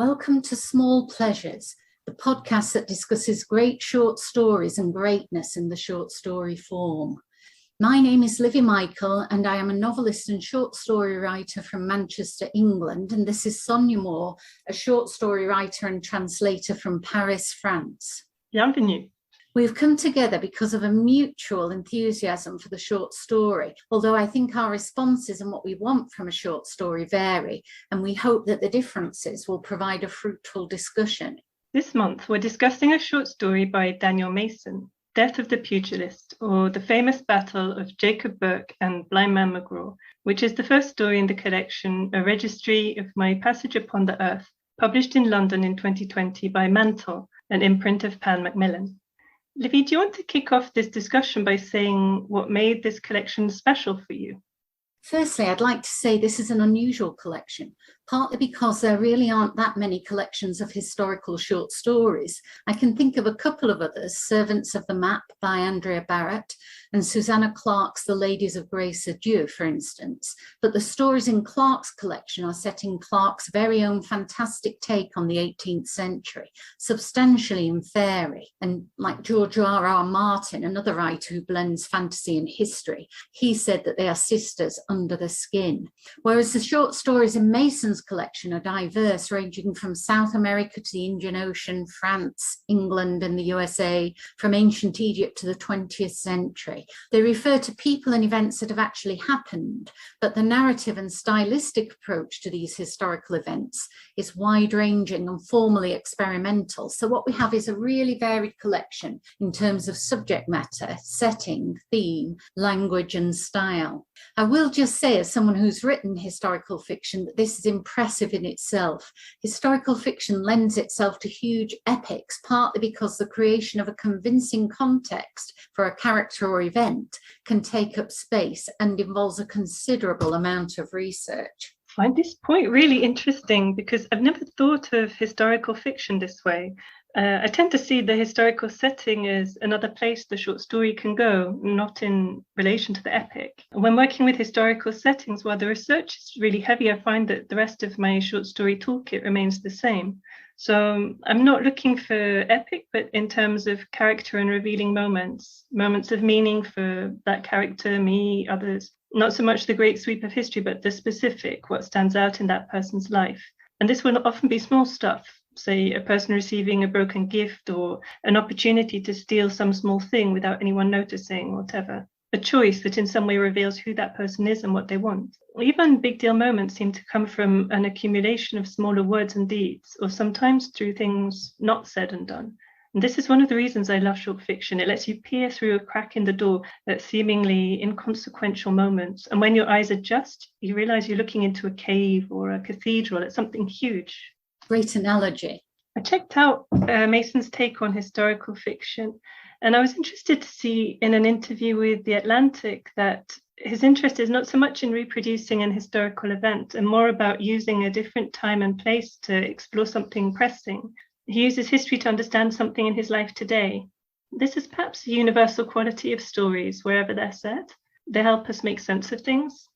Welcome to Small Pleasures, the podcast that discusses great short stories and greatness in the short story form. My name is Livi and I am a novelist and short story writer from Manchester, England, and this is Sonya Moor, a short story writer and translator from Paris, France. Bienvenue. We've come together because of a mutual enthusiasm for the short story, although I think our responses and what we want from a short story vary, and we hope that the differences will provide a fruitful discussion. This month, we're discussing a short story by Daniel Mason, Death of the Pugilist, or the famous battle of Jacob Burke and Blindman McGraw, which is the first story in the collection, A Registry of My Passage Upon the Earth, published in London in 2020 by Mantle, an imprint of Pan Macmillan. Livi, do you want to kick off this discussion by saying what made this collection special for you? Firstly, I'd like to say this is an unusual collection, partly because there really aren't that many collections of historical short stories. I can think of a couple of others, Servants of the Map by Andrea and Susanna Clarke's The Ladies of Grace Adieu, for instance. But the stories in Clarke's collection are set in Clarke's very own fantastic take on the 18th century, substantially in fairy. And like George R.R. Martin, another writer who blends fantasy and history, he said that they are sisters under the skin. Whereas the short stories in Mason's collection are diverse, ranging from South America to the Indian Ocean, France, England, and the USA, from ancient Egypt to the 20th century. They refer to people and events that have actually happened, but the narrative and stylistic approach to these historical events is wide-ranging and formally experimental. So what we have is a really varied collection in terms of subject matter, setting, theme, language, and style. I will just say, as someone who's written historical fiction, that this is impressive in itself. Historical fiction lends itself to huge epics, partly because the creation of a convincing context for a character or event can take up space and involves a considerable amount of research. I find this point really interesting because I've never thought of historical fiction this way. I tend to see the historical setting as another place the short story can go, not in relation to the epic. When working with historical settings, while the research is really heavy, I find that the rest of my short story toolkit remains the same. So I'm not looking for epic, but in terms of character and revealing moments of meaning for that character, me, others. Not so much the great sweep of history, but the specific, what stands out in that person's life. And this will often be small stuff. Say a person receiving a broken gift or an opportunity to steal some small thing without anyone noticing, whatever. A choice that in some way reveals who that person is and what they want. Even big deal moments seem to come from an accumulation of smaller words and deeds, or sometimes through things not said and done. And this is one of the reasons I love short fiction. It lets you peer through a crack in the door at seemingly inconsequential moments. And when your eyes adjust, you realize you're looking into a cave or a cathedral at something huge. Great analogy. I checked out Mason's take on historical fiction, and I was interested to see in an interview with The Atlantic that his interest is not so much in reproducing an historical event and more about using a different time and place to explore something pressing. He uses history to understand something in his life today. This is perhaps a universal quality of stories wherever they're set. They help us make sense of things.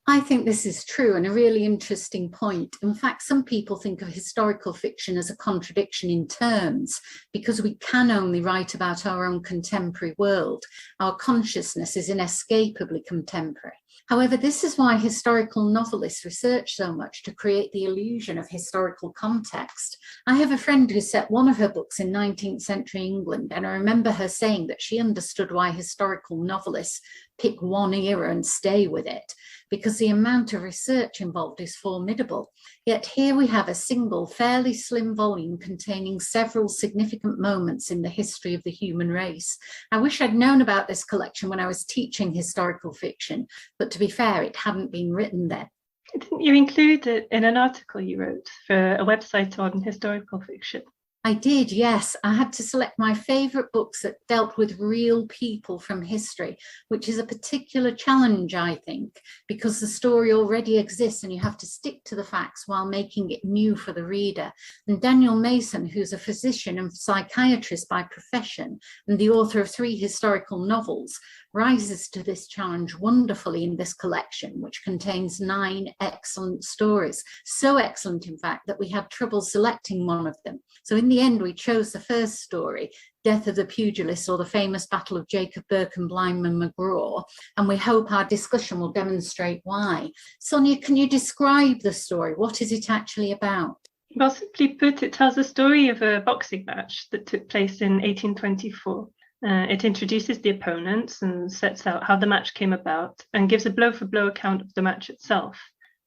I think this is true and a really interesting point. In fact, some people think of historical fiction as a contradiction in terms because we can only write about our own contemporary world. Our consciousness is inescapably contemporary. However, this is why historical novelists research so much to create the illusion of historical context. I have a friend who set one of her books in 19th century England, and I remember her saying that she understood why historical novelists pick one era and stay with it, because the amount of research involved is formidable. Yet here we have a single, fairly slim volume containing several significant moments in the history of the human race. I wish I'd known about this collection when I was teaching historical fiction, but to be fair, it hadn't been written then. Didn't you include it in an article you wrote for a website on historical fiction? I did, yes. I had to select my favourite books that dealt with real people from history, which is a particular challenge, I think, because the story already exists and you have to stick to the facts while making it new for the reader. And Daniel Mason, who's a physician and psychiatrist by profession and the author of 3 historical novels, rises to this challenge wonderfully in this collection, which contains 9 excellent stories. So excellent, in fact, that we had trouble selecting one of them. So in the end, we chose the first story, Death of the Pugilist, or the famous battle of Jacob Burke and Blindman McGraw, and we hope our discussion will demonstrate why. Sonya, can you describe the story? What is it actually about? Well, simply put, it tells the story of a boxing match that took place in 1824. It introduces the opponents and sets out how the match came about and gives a blow-for-blow account of the match itself.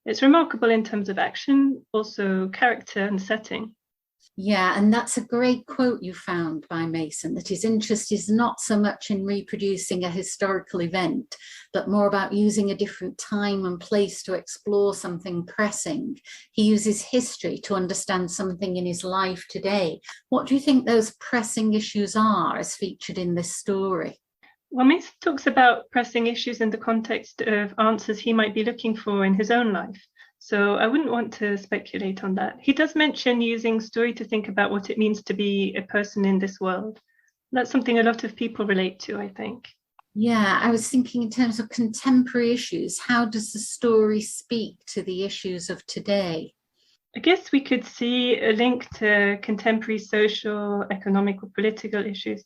It's remarkable in terms of action, also character and setting. Yeah, and that's a great quote you found by Mason, that his interest is not so much in reproducing a historical event, but more about using a different time and place to explore something pressing. He uses history to understand something in his life today. What do you think those pressing issues are as featured in this story? Well, Mason talks about pressing issues in the context of answers he might be looking for in his own life. So I wouldn't want to speculate on that. He does mention using story to think about what it means to be a person in this world. That's something a lot of people relate to, I think. Yeah, I was thinking in terms of contemporary issues, how does the story speak to the issues of today? I guess we could see a link to contemporary social, economic, or political issues.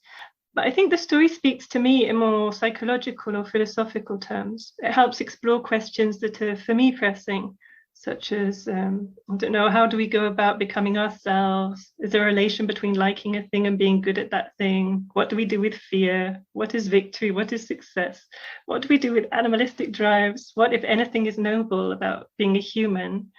But I think the story speaks to me in more psychological or philosophical terms. It helps explore questions that are, for me, pressing, such as, how do we go about becoming ourselves? Is there a relation between liking a thing and being good at that thing? What do we do with fear? What is victory? What is success? What do we do with animalistic drives? What, if anything, is noble about being a human?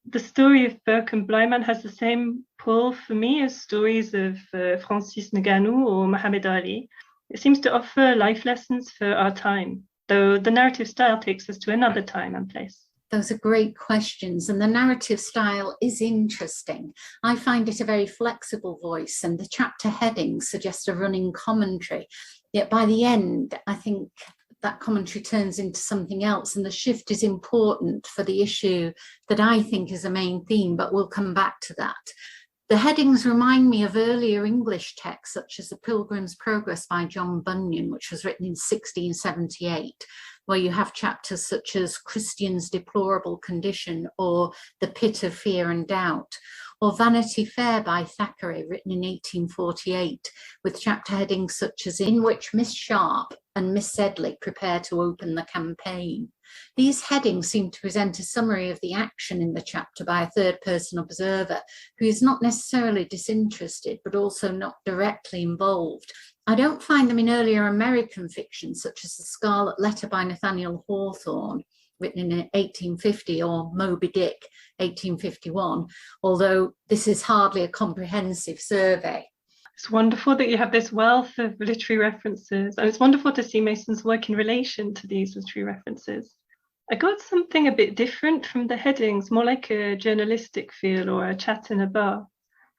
The story of Burke and Blindman has the same pull for me as stories of Francis Ngannou or Muhammad Ali. It seems to offer life lessons for our time, though the narrative style takes us to another time and place. Those are great questions, and the narrative style is interesting. I find it a very flexible voice, and the chapter headings suggest a running commentary. Yet by the end, I think that commentary turns into something else, and the shift is important for the issue that I think is a main theme, but we'll come back to that. The headings remind me of earlier English texts, such as The Pilgrim's Progress by John Bunyan, which was written in 1678, where you have chapters such as Christian's Deplorable Condition or The Pit of Fear and Doubt, or Vanity Fair by Thackeray, written in 1848, with chapter headings such as In Which Miss Sharp and Miss Sedley Prepare to Open the Campaign. These headings seem to present a summary of the action in the chapter by a third-person observer who is not necessarily disinterested, but also not directly involved. I don't find them in earlier American fiction, such as The Scarlet Letter by Nathaniel Hawthorne, written in 1850, or Moby Dick, 1851, although this is hardly a comprehensive survey. It's wonderful that you have this wealth of literary references, and it's wonderful to see Mason's work in relation to these literary references. I got something a bit different from the headings, more like a journalistic feel or a chat in a bar.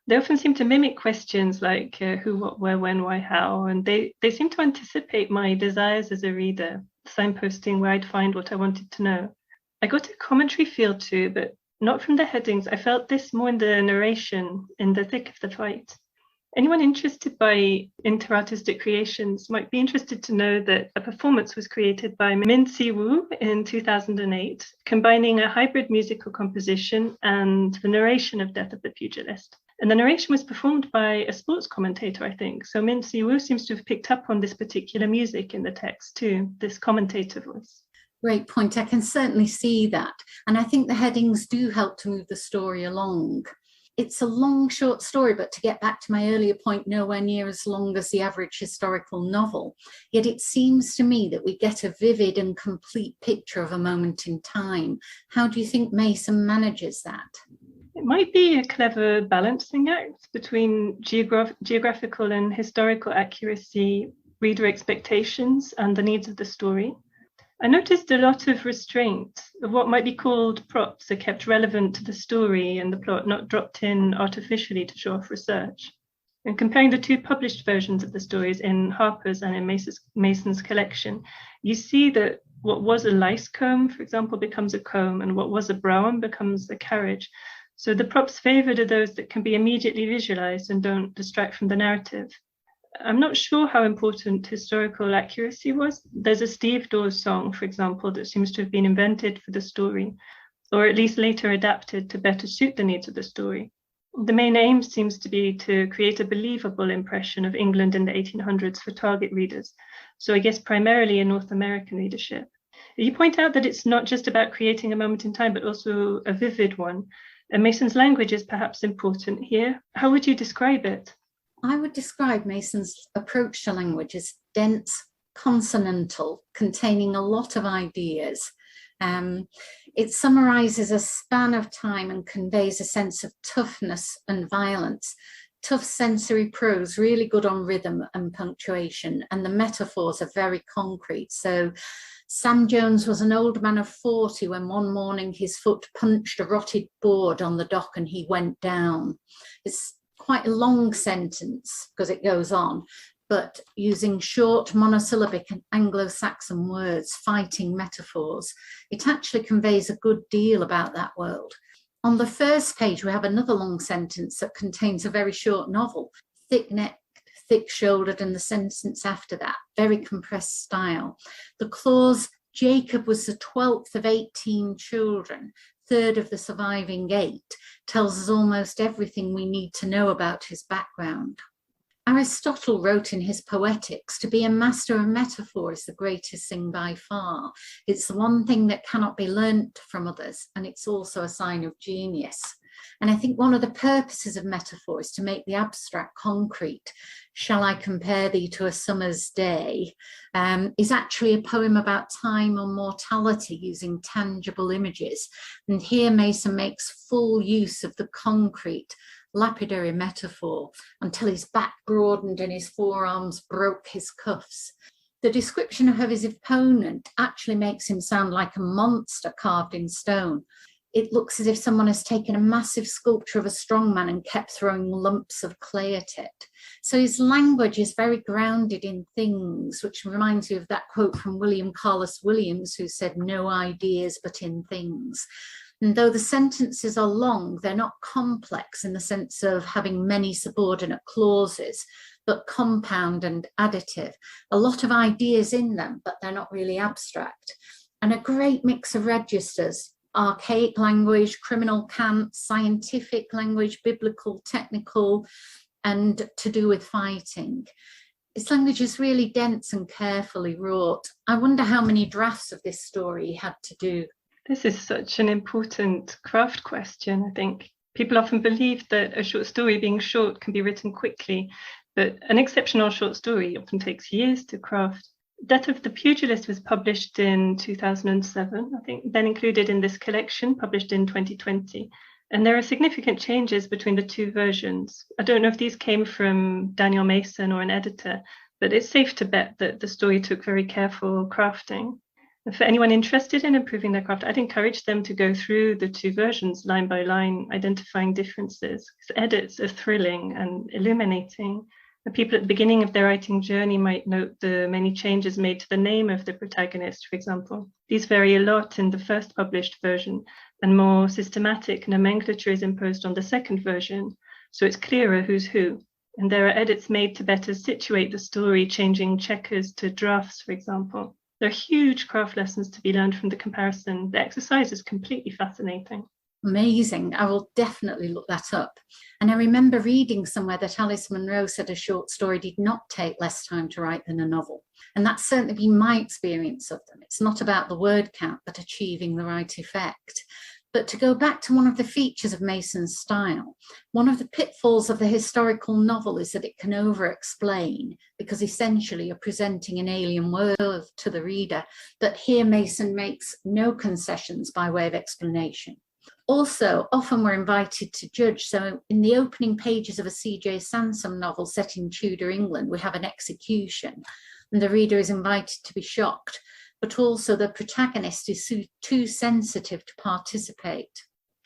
They often seem to mimic questions like who, what, where, when, why, how, and they seem to anticipate my desires as a reader, signposting where I'd find what I wanted to know. I got a commentary feel too, but not from the headings. I felt this more in the narration, in the thick of the fight. Anyone interested by interartistic creations might be interested to know that a performance was created by Min Si Woo in 2008, combining a hybrid musical composition and the narration of Death of the Pugilist. And the narration was performed by a sports commentator, I think. So Min Si Woo seems to have picked up on this particular music in the text too, this commentator voice. Great point. I can certainly see that. And I think the headings do help to move the story along. It's a long, short story, but to get back to my earlier point, nowhere near as long as the average historical novel. Yet it seems to me that we get a vivid and complete picture of a moment in time. How do you think Mason manages that? It might be a clever balancing act between geographical and historical accuracy, reader expectations, and the needs of the story. I noticed a lot of restraint of what might be called props are kept relevant to the story and the plot, not dropped in artificially to show off research. And comparing the two published versions of the stories in Harper's and in Mason's collection, you see that what was a lice comb, for example, becomes a comb, and what was a brougham becomes a carriage. So the props favored are those that can be immediately visualized and don't distract from the narrative. I'm not sure how important historical accuracy was. There's a stevedores song, for example, that seems to have been invented for the story, or at least later adapted to better suit the needs of the story. The main aim seems to be to create a believable impression of England in the 1800s for target readers, so I guess primarily a North American readership. You point out that it's not just about creating a moment in time, but also a vivid one. And Mason's language is perhaps important here. How would you describe it? I would describe Mason's approach to language as dense, consonantal, containing a lot of ideas. It summarizes a span of time and conveys a sense of toughness and violence. Tough sensory prose, really good on rhythm and punctuation, and the metaphors are very concrete. So Sam Jones was an old man of 40 when one morning his foot punched a rotted board on the dock and he went down. It's quite a long sentence because it goes on, but using short monosyllabic and Anglo-Saxon words, fighting metaphors, it actually conveys a good deal about that world. On the first page, we have another long sentence that contains a very short novel, thick-necked, thick-shouldered, and the sentence after that, very compressed style. The clause, Jacob was the 12th of 18 children, third of the surviving 8, tells us almost everything we need to know about his background. Aristotle wrote in his Poetics, to be a master of metaphor is the greatest thing by far. It's the one thing that cannot be learnt from others, and it's also a sign of genius. And I think one of the purposes of metaphor is to make the abstract concrete. Shall I compare thee to a summer's day? Is actually a poem about time or mortality using tangible images. And here Mason makes full use of the concrete, lapidary metaphor until his back broadened and his forearms broke his cuffs. The description of his opponent actually makes him sound like a monster carved in stone. It looks as if someone has taken a massive sculpture of a strong man and kept throwing lumps of clay at it. So his language is very grounded in things, which reminds you of that quote from William Carlos Williams, who said, "No ideas, but in things." And though the sentences are long, they're not complex in the sense of having many subordinate clauses, but compound and additive. A lot of ideas in them, but they're not really abstract. And a great mix of registers, archaic language, criminal cant, scientific language, biblical, technical, and to do with fighting. His language is really dense and carefully wrought. I wonder how many drafts of this story he had to do. This is such an important craft question, I think. People often believe that a short story being short can be written quickly, but an exceptional short story often takes years to craft. Death of the Pugilist was published in 2007, I think, then included in this collection, published in 2020. And there are significant changes between the two versions. I don't know if these came from Daniel Mason or an editor, but it's safe to bet that the story took very careful crafting. And for anyone interested in improving their craft, I'd encourage them to go through the two versions line by line, identifying differences. Because edits are thrilling and illuminating. The people at the beginning of their writing journey might note the many changes made to the name of the protagonist, for example. These vary a lot in the first published version, and more systematic nomenclature is imposed on the second version, so it's clearer who's who. And there are edits made to better situate the story, changing checkers to drafts, for example. There are huge craft lessons to be learned from the comparison. The exercise is completely fascinating. Amazing. I will definitely look that up. And I remember reading somewhere that Alice Munro said a short story did not take less time to write than a novel. And that's certainly been my experience of them. It's not about the word count, but achieving the right effect. But to go back to one of the features of Mason's style, one of the pitfalls of the historical novel is that it can over-explain, because essentially you're presenting an alien world to the reader. But here Mason makes no concessions by way of explanation. Also, often we're invited to judge. So in the opening pages of a C.J. Sansom novel set in Tudor England, we have an execution, and the reader is invited to be shocked. But also the protagonist is too sensitive to participate.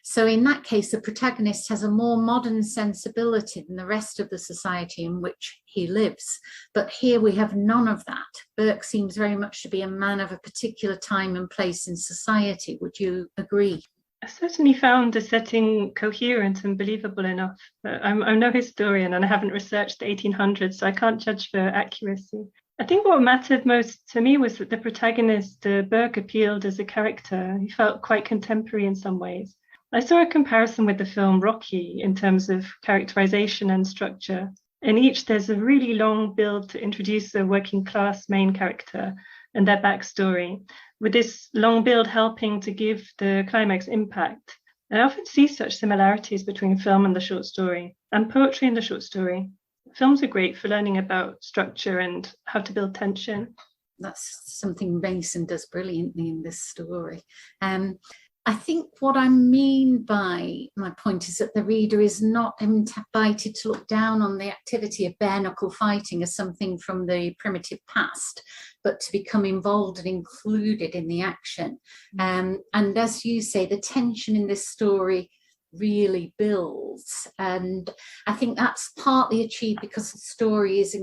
So in that case, the protagonist has a more modern sensibility than the rest of the society in which he lives. But here we have none of that. Burke seems very much to be a man of a particular time and place in society. Would you agree? I certainly found the setting coherent and believable enough. I'm no historian and I haven't researched the 1800s, so I can't judge for accuracy. I think what mattered most to me was that the protagonist, Burke, appealed as a character. He felt quite contemporary in some ways. I saw a comparison with the film Rocky in terms of characterization and structure. In each, there's a really long build to introduce a working class main character and their backstory, with this long build helping to give the climax impact. I often see such similarities between film and the short story, and poetry and the short story. Films are great for learning about structure and how to build tension. That's something Mason does brilliantly in this story. I think what I mean by my point is that the reader is not invited to look down on the activity of bare-knuckle fighting as something from the primitive past, but to become involved and included in the action. And as you say, the tension in this story really builds. And I think that's partly achieved because the story is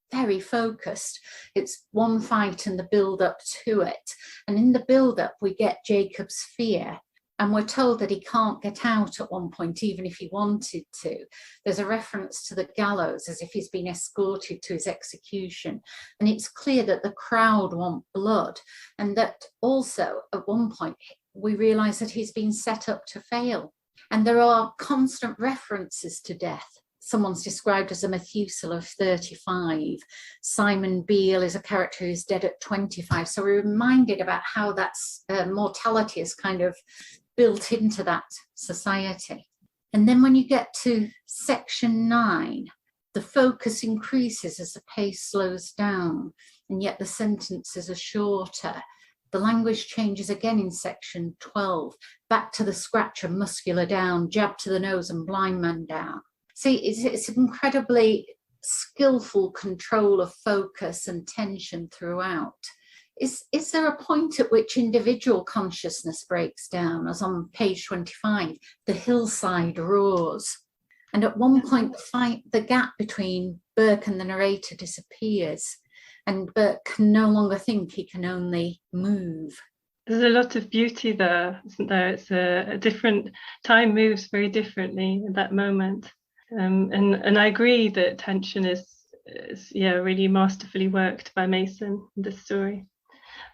very focused. It's one fight and the build up to it. And in the build up, we get Jacob's fear. And we're told that he can't get out at one point, even if he wanted to. There's a reference to the gallows as if he's been escorted to his execution. And it's clear that the crowd want blood. And that also, at one point, we realise that he's been set up to fail. And there are constant references to death. Someone's described as a Methuselah of 35. Simon Beale is a character who's dead at 25. So we're reminded about how that's mortality is kind of built into that society. And then when you get to section 9, the focus increases as the pace slows down, and yet the sentences are shorter. The language changes again in section 12, back to the scratcher, muscular down, jab to the nose and Blindman down. See, it's incredibly skillful control of focus and tension throughout. Is there a point at which individual consciousness breaks down, as on page 25, the hillside roars? And at one point, the gap between Burke and the narrator disappears, and Burke can no longer think, he can only move. There's a lot of beauty there, isn't there? It's a different, time moves very differently at that moment. And I agree that tension is really masterfully worked by Mason in this story.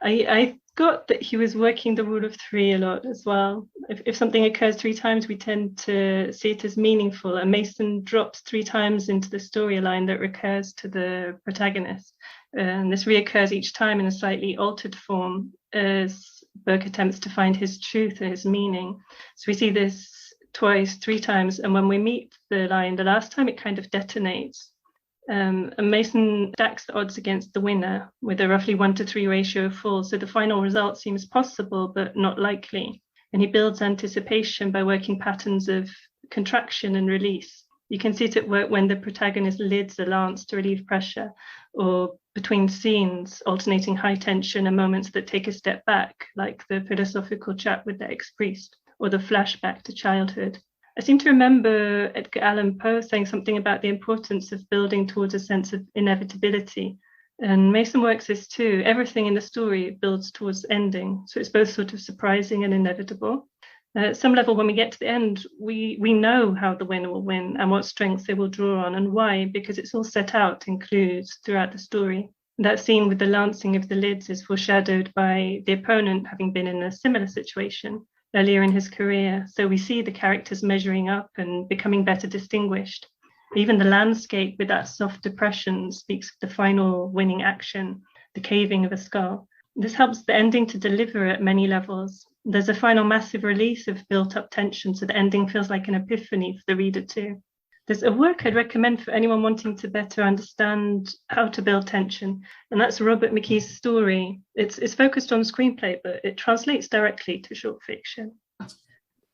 I got that he was working the rule of 3 a lot as well. If something occurs 3 times, we tend to see it as meaningful, and Mason drops 3 times into the storyline that recurs to the protagonist. And this reoccurs each time in a slightly altered form as Burke attempts to find his truth and his meaning. So we see this twice, 3 times, and when we meet the line the last time, it kind of detonates. And Mason stacks the odds against the winner with a roughly 1-to-3 ratio of falls, so the final result seems possible but not likely. And he builds anticipation by working patterns of contraction and release. You can see it at work when the protagonist lids a lance to relieve pressure, or between scenes, alternating high tension and moments that take a step back, like the philosophical chat with the ex-priest, or the flashback to childhood. I seem to remember Edgar Allan Poe saying something about the importance of building towards a sense of inevitability. And Mason works this too. Everything in the story builds towards ending. So it's both sort of surprising and inevitable. At some level, when we get to the end, we know how the winner will win and what strengths they will draw on and why, because it's all set out in clues throughout the story. That scene with the lancing of the lids is foreshadowed by the opponent having been in a similar situation earlier in his career. So we see the characters measuring up and becoming better distinguished. Even the landscape with that soft depression speaks of the final winning action, the caving of a skull. This helps the ending to deliver at many levels. There's a final massive release of built-up tension, so the ending feels like an epiphany for the reader too. There's a work I'd recommend for anyone wanting to better understand how to build tension, and that's Robert McKee's story. It's focused on screenplay, but it translates directly to short fiction.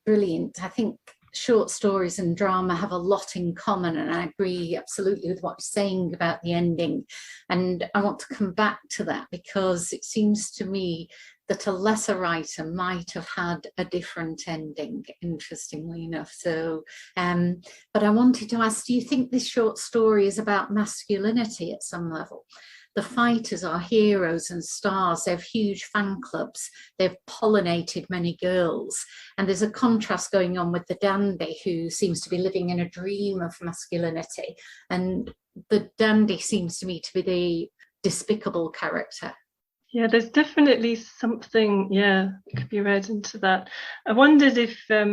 Brilliant. I think short stories and drama have a lot in common, and I agree absolutely with what you're saying about the ending. And I want to come back to that because it seems to me that a lesser writer might have had a different ending, interestingly enough. So, but I wanted to ask, do you think this short story is about masculinity at some level? The fighters are heroes and stars. They have huge fan clubs. They've pollinated many girls. And there's a contrast going on with the dandy, who seems to be living in a dream of masculinity. And the dandy seems to me to be the despicable character. Yeah, there's definitely something, that could be read into that. I wondered if there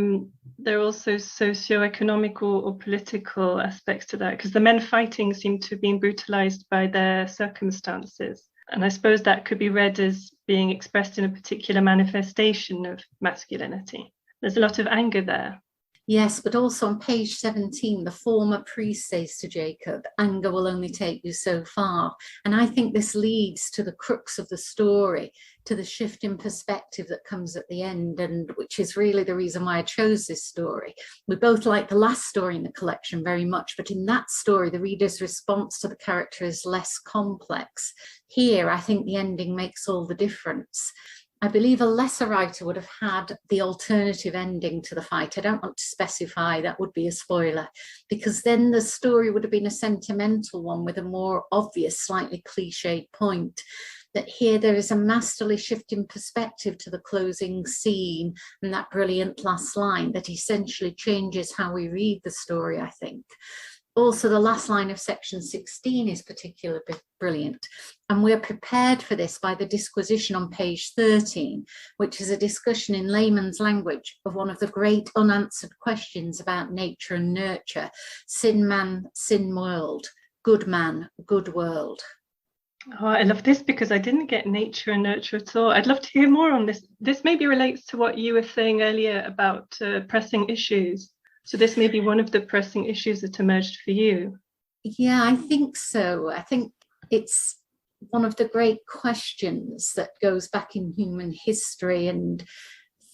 are also socio-economical or political aspects to that, because the men fighting seem to have been brutalized by their circumstances. And I suppose that could be read as being expressed in a particular manifestation of masculinity. There's a lot of anger there. Yes, but also on page 17, the former priest says to Jacob, anger will only take you so far. And I think this leads to the crux of the story, to the shift in perspective that comes at the end, and which is really the reason why I chose this story. We both like the last story in the collection very much, but in that story, the reader's response to the character is less complex. Here, I think the ending makes all the difference. I believe a lesser writer would have had the alternative ending to the fight. I don't want to specify, that would be a spoiler, because then the story would have been a sentimental one with a more obvious, slightly cliched point. That here there is a masterly shift in perspective to the closing scene and that brilliant last line that essentially changes how we read the story, I think. Also, the last line of section 16 is particularly brilliant. And we're prepared for this by the disquisition on page 13, which is a discussion in layman's language of one of the great unanswered questions about nature and nurture. Sin man, sin world. Good man, good world. Oh, I love this because I didn't get nature and nurture at all. I'd love to hear more on this. This maybe relates to what you were saying earlier about pressing issues. So this may be one of the pressing issues that emerged for you. Yeah, I think so. I think it's one of the great questions that goes back in human history, and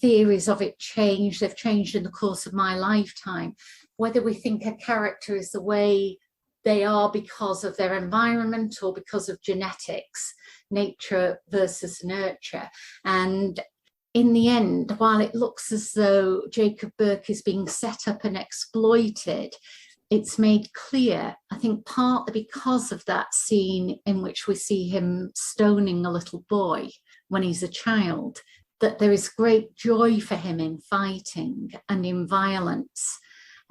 theories of it change. They've changed in the course of my lifetime. Whether we think a character is the way they are because of their environment or because of genetics, nature versus nurture. And in the end, while it looks as though Jacob Burke is being set up and exploited, it's made clear, I think partly because of that scene in which we see him stoning a little boy when he's a child, that there is great joy for him in fighting and in violence.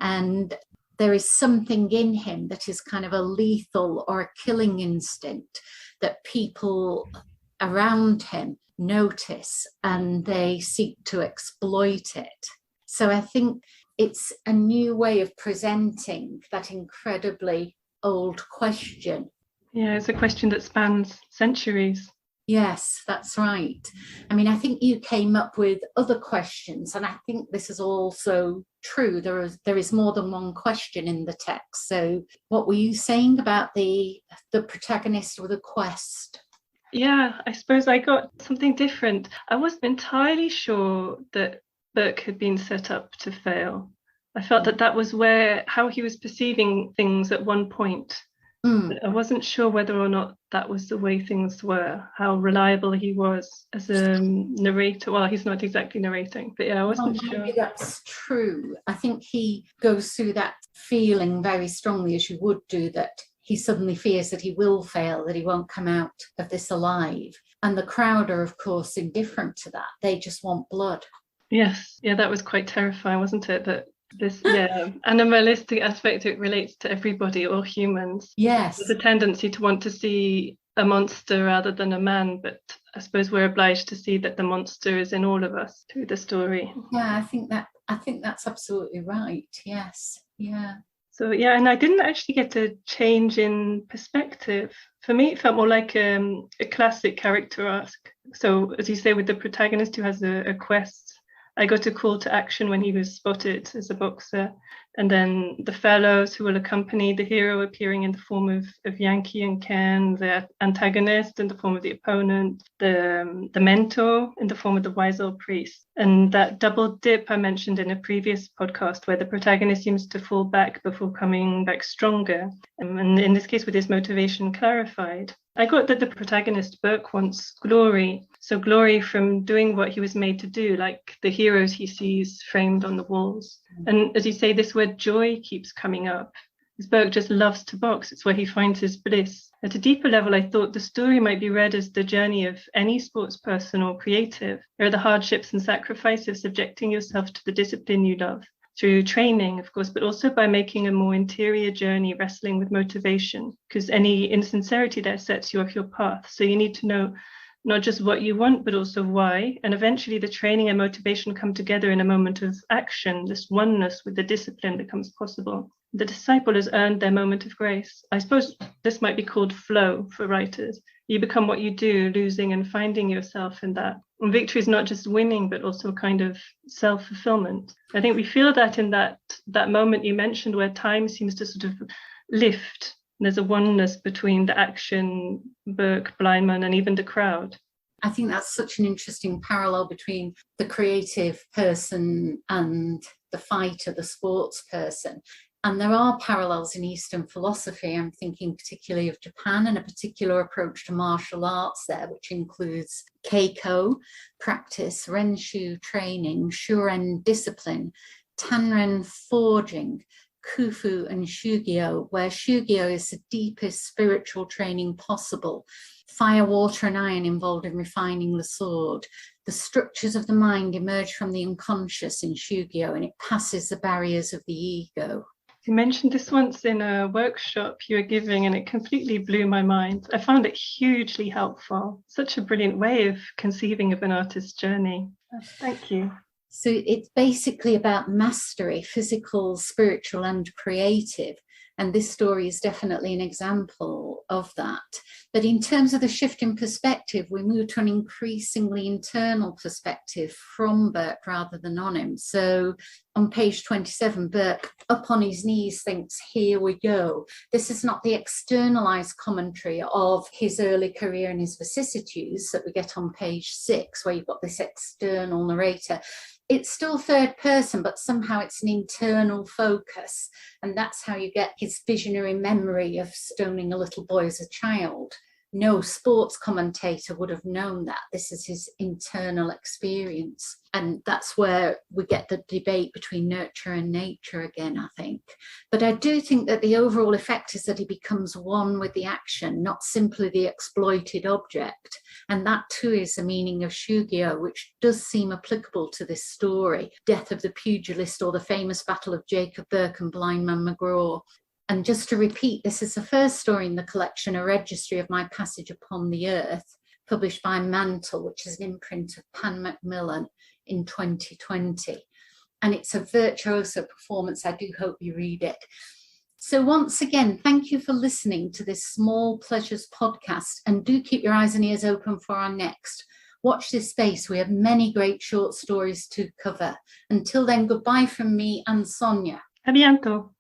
And there is something in him that is kind of a lethal or a killing instinct that people around him notice and they seek to exploit it. So I think it's a new way of presenting that incredibly old question. Yeah, it's a question that spans centuries. Yes, that's right. I mean, I think you came up with other questions, and I think this is also true. There is more than one question in the text. So what were you saying about the protagonist with a quest? Yeah, I suppose I got something different. I wasn't entirely sure that Burke had been set up to fail. I felt that was how he was perceiving things at one point. I wasn't sure whether or not that was the way things were, how reliable he was as a narrator. Well, he's not exactly narrating, but yeah, I wasn't sure. Maybe that's true. I think he goes through that feeling very strongly, as you would do, that he suddenly fears that he will fail, that he won't come out of this alive. And the crowd are, of course, indifferent to that. They just want blood. Yes. Yeah, that was quite terrifying, wasn't it? That this animalistic aspect, it relates to everybody, all humans. Yes. There's a tendency to want to see a monster rather than a man, but I suppose we're obliged to see that the monster is in all of us through the story. Yeah, I think that's absolutely right. Yes. Yeah. So yeah, and I didn't actually get a change in perspective. For me, it felt more like a classic character arc. So as you say, with the protagonist who has a quest, I got a call to action when he was spotted as a boxer. And then the fellows who will accompany the hero appearing in the form of Yankee and Ken, the antagonist in the form of the opponent, the mentor in the form of the wise old priest. And that double dip I mentioned in a previous podcast, where the protagonist seems to fall back before coming back stronger. And in this case, with his motivation clarified. I got that the protagonist, Burke, wants glory. So glory from doing what he was made to do, like the heroes he sees framed on the walls. And as you say, this word joy keeps coming up. Because Burke just loves to box. It's where he finds his bliss. At a deeper level, I thought the story might be read as the journey of any sports person or creative. There are the hardships and sacrifice of subjecting yourself to the discipline you love, through training, of course, but also by making a more interior journey, wrestling with motivation, because any insincerity there sets you off your path. So you need to know not just what you want, but also why. And eventually the training and motivation come together in a moment of action. This oneness with the discipline becomes possible. The disciple has earned their moment of grace. I suppose this might be called flow for writers. You become what you do, losing and finding yourself in that. And victory is not just winning, but also a kind of self-fulfillment. I think we feel that in that moment you mentioned where time seems to sort of lift. There's a oneness between the action, Burke, Blindman, and even the crowd. I think that's such an interesting parallel between the creative person and the fighter, the sports person. And there are parallels in Eastern philosophy. I'm thinking particularly of Japan and a particular approach to martial arts there, which includes keiko, practice, renshu, training, shuren, discipline, tanren, forging, kufu and shugyo, where shugyo is the deepest spiritual training possible. Fire, water and iron involved in refining the sword. The structures of the mind emerge from the unconscious in shugyo, and it passes the barriers of the ego. You mentioned this once in a workshop you were giving, and it completely blew my mind. I found it hugely helpful. Such a brilliant way of conceiving of an artist's journey. Thank you. So it's basically about mastery, physical, spiritual, and creative. And this story is definitely an example of that. But in terms of the shift in perspective, we move to an increasingly internal perspective from Burke rather than on him. So on page 27, Burke, up on his knees, thinks, here we go. This is not the externalized commentary of his early career and his vicissitudes that we get on page 6, where you've got this external narrator. It's still third person, but somehow it's an internal focus. And that's how you get his visionary memory of stoning a little boy as a child. No sports commentator would have known that. This is his internal experience. And that's where we get the debate between nurture and nature again, I think. But I do think that the overall effect is that he becomes one with the action, not simply the exploited object. And that too is the meaning of shugyo, which does seem applicable to this story. Death of the Pugilist, or the famous battle of Jacob Burke and Blindman McGraw. And just to repeat, this is the first story in the collection, A Registry of My Passage Upon the Earth, published by Mantle, which is an imprint of Pan Macmillan in 2020. And it's a virtuoso performance. I do hope you read it. So once again, thank you for listening to this Small Pleasures podcast, and do keep your eyes and ears open for our next. Watch this space. We have many great short stories to cover. Until then, goodbye from me and Sonya. A bientôt.